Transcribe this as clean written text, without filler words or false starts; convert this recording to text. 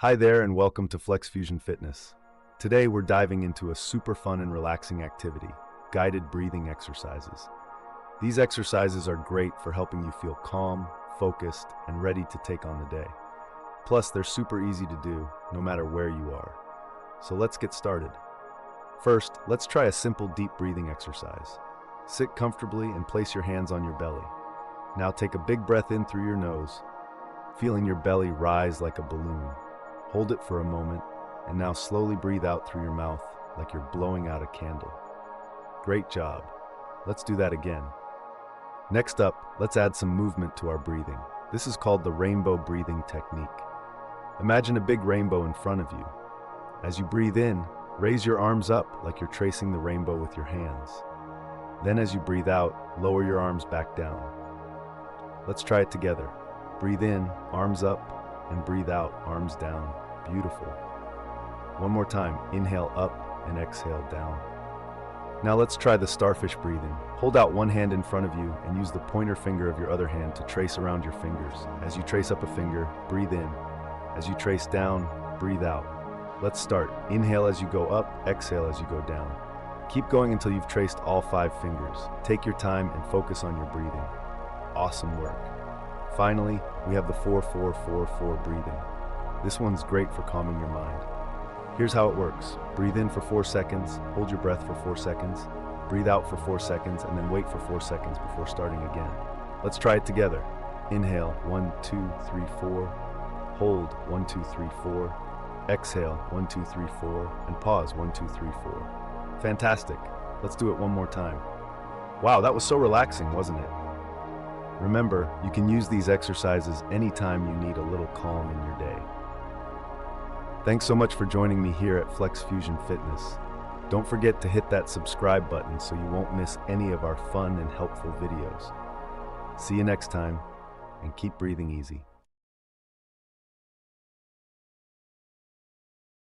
Hi there and welcome to FlexFusion Fitness. Today we're diving into a super fun and relaxing activity, guided breathing exercises. These exercises are great for helping you feel calm, focused, and ready to take on the day. Plus, they're super easy to do, no matter where you are. So let's get started. First, let's try a simple deep breathing exercise. Sit comfortably and place your hands on your belly. Now take a big breath in through your nose, feeling your belly rise like a balloon. Hold it for a moment, and now slowly breathe out through your mouth like you're blowing out a candle. Great job. Let's do that again. Next up, let's add some movement to our breathing. This is called the rainbow breathing technique. Imagine a big rainbow in front of you. As you breathe in, raise your arms up like you're tracing the rainbow with your hands. Then as you breathe out, lower your arms back down. Let's try it together. Breathe in, arms up, and breathe out, arms down. Beautiful. One more time. Inhale up and exhale down. Now let's try the starfish breathing. Hold out one hand in front of you and use the pointer finger of your other hand to trace around your fingers. As you trace up a finger, breathe in. As you trace down, breathe out. Let's start. Inhale as you go up, exhale as you go down. Keep going until you've traced all 5 fingers. Take your time and focus on your breathing. Awesome work. Finally, we have the 4-4-4-4 breathing. This one's great for calming your mind. Here's how it works. Breathe in for 4 seconds, hold your breath for 4 seconds, breathe out for 4 seconds, and then wait for 4 seconds before starting again. Let's try it together. Inhale, 1, 2, 3, 4. Hold, 1, 2, 3, 4. Exhale, 1, 2, 3, 4. And pause, 1, 2, 3, 4. Fantastic. Let's do it one more time. Wow, that was so relaxing, wasn't it? Remember, you can use these exercises anytime you need a little calm in your day. Thanks so much for joining me here at FlexFusion Fitness. Don't forget to hit that subscribe button so you won't miss any of our fun and helpful videos. See you next time, and keep breathing easy.